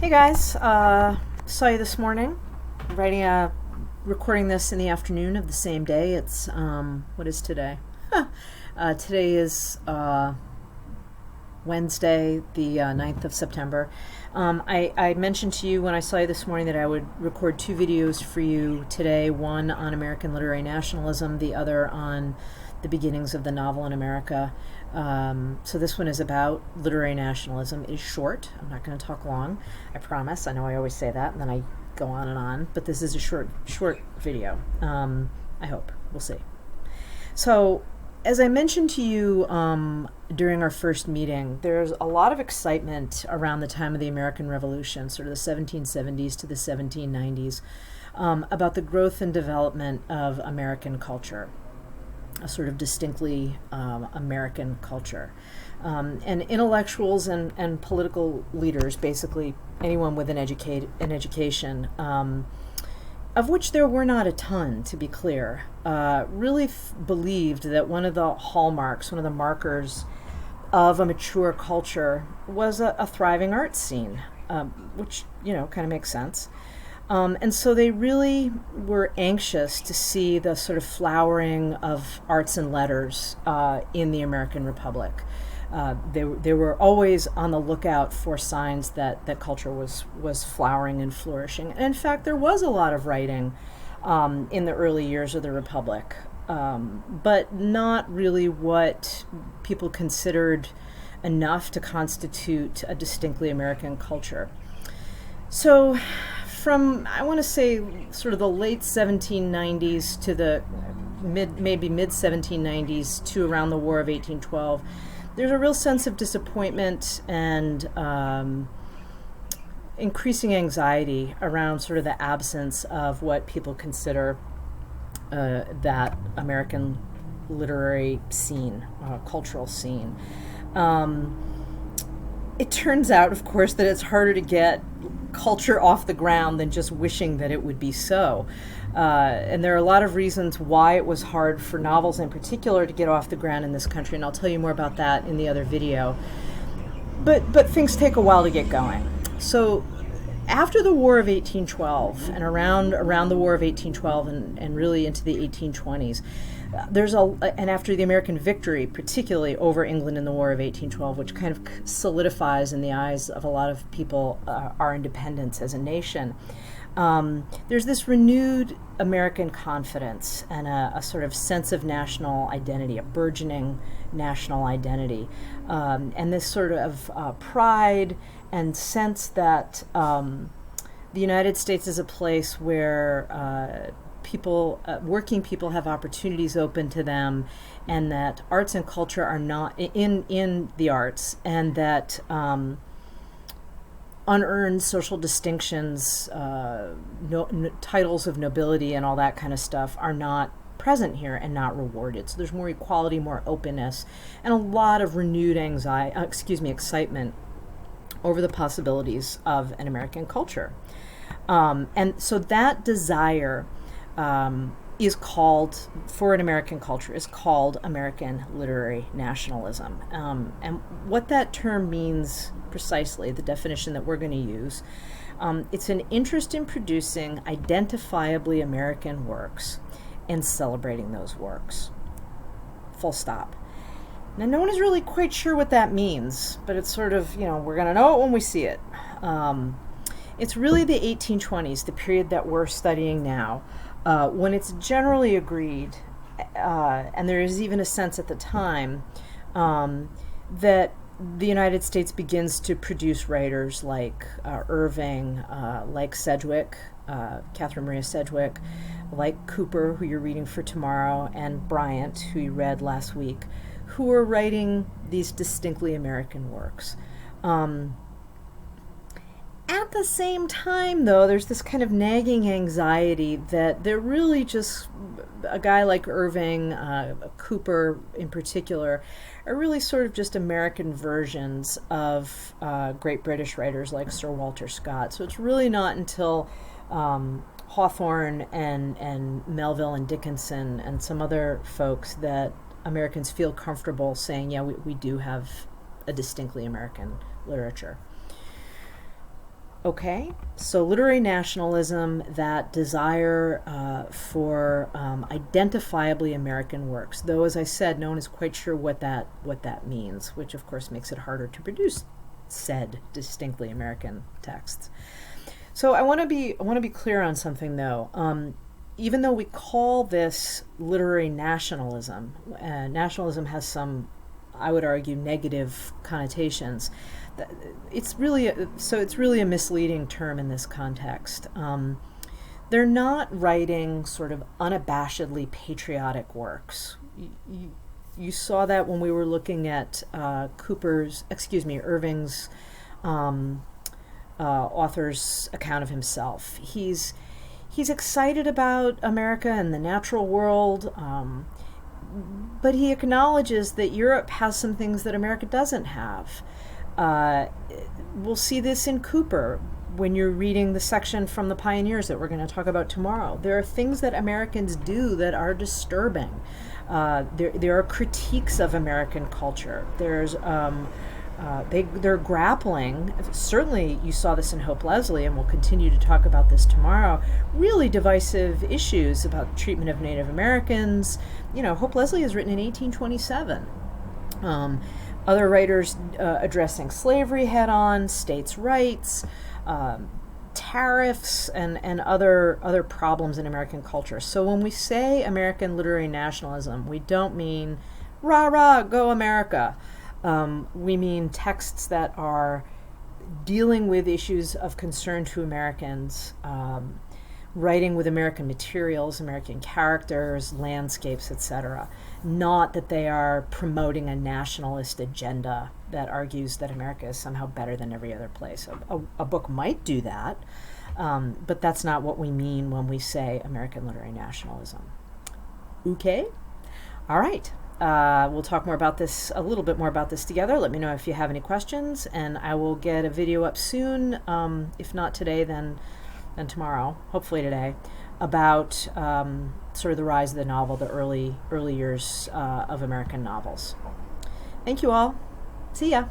Hey guys, saw you this morning. Recording this in the afternoon of the same day. It's what is today? Today is Wednesday, the 9th of September. I mentioned to you when I saw you this morning that I would record two videos for you today. One on American literary nationalism, the other on the beginnings of the novel in America. So this one is about literary nationalism. It is short. I'm not going to talk long, I promise. I know I always say that, and then I go on, but this is a short video. I hope. We'll see. So, as I mentioned to you during our first meeting, there's a lot of excitement around the time of the American Revolution, sort of the 1770s to the 1790s, about the growth and development of American culture, a sort of distinctly American culture. And intellectuals and political leaders, basically anyone with an education, of which there were not a ton, to be clear, really believed that one of the hallmarks, one of the markers of a mature culture was a thriving arts scene, which, kind of makes sense. And so they really were anxious to see the sort of flowering of arts and letters in the American Republic. They were always on the lookout for signs that culture was flowering and flourishing. And in fact, there was a lot of writing in the early years of the Republic, but not really what people considered enough to constitute a distinctly American culture. So from, I want to say, sort of the late 1790s to the maybe mid 1790s to around the War of 1812, there's a real sense of disappointment and increasing anxiety around sort of the absence of what people consider that American literary scene, cultural scene. It turns out, of course, that it's harder to get culture off the ground than just wishing that it would be so. And there are a lot of reasons why it was hard for novels in particular to get off the ground in this country, and I'll tell you more about that in the other video. But things take a while to get going. So after the War of 1812 and around the War of 1812 and really into the 1820s, and after the American victory, particularly over England in the War of 1812, which kind of solidifies in the eyes of a lot of people our independence as a nation, there's this renewed American confidence and a sort of sense of national identity, a burgeoning national identity, and this sort of pride and sense that the United States is a place where working people have opportunities open to them, and that arts and culture are not in the arts, and that unearned social distinctions, titles of nobility and all that kind of stuff are not present here and not rewarded. So there's more equality, more openness, and a lot of renewed excitement over the possibilities of an American culture. And so that desire is called, for an American culture, is called American literary nationalism. And what that term means precisely, the definition that we're going to use, it's an interest in producing identifiably American works and celebrating those works. Full stop. Now, no one is really quite sure what that means, but it's sort of, we're going to know it when we see it. It's really the 1820s, the period that we're studying now, when it's generally agreed, and there is even a sense at the time, that the United States begins to produce writers like Irving, like Sedgwick, Catherine Maria Sedgwick, like Cooper, who you're reading for tomorrow, and Bryant, who you read last week, who are writing these distinctly American works. At the same time, though, there's this kind of nagging anxiety that they're really just, a guy like Irving, Cooper in particular, are really sort of just American versions of great British writers like Sir Walter Scott. So it's really not until Hawthorne and Melville and Dickinson and some other folks that Americans feel comfortable saying, yeah, we do have a distinctly American literature. Okay, so literary nationalism, that desire for identifiably American works, though, as I said, no one is quite sure what that means, which of course makes it harder to produce said distinctly American texts. So I want to be clear on something, though. Even though we call this literary nationalism, nationalism has some, I would argue, negative connotations. It's really a misleading term in this context. They're not writing sort of unabashedly patriotic works. You saw that when we were looking at Irving's author's account of himself. He's excited about America and the natural world, but he acknowledges that Europe has some things that America doesn't have. We'll see this in Cooper when you're reading the section from the Pioneers that we're going to talk about tomorrow. There are things that Americans do that are disturbing. There are critiques of American culture. They're grappling, certainly you saw this in Hope Leslie, and we'll continue to talk about this tomorrow, really divisive issues about treatment of Native Americans. Hope Leslie is written in 1827. Other writers addressing slavery head-on, states' rights, tariffs, and other problems in American culture. So when we say American literary nationalism, we don't mean rah rah, go America. We mean texts that are dealing with issues of concern to Americans, writing with American materials, American characters, landscapes, etc. Not that they are promoting a nationalist agenda that argues that America is somehow better than every other place. A book might do that, but that's not what we mean when we say American literary nationalism. Okay? All right. We'll talk a little bit more about this together. Let me know if you have any questions, and I will get a video up soon, if not today, then tomorrow, hopefully today, about sort of the rise of the novel, the early years of American novels. Thank you all. See ya.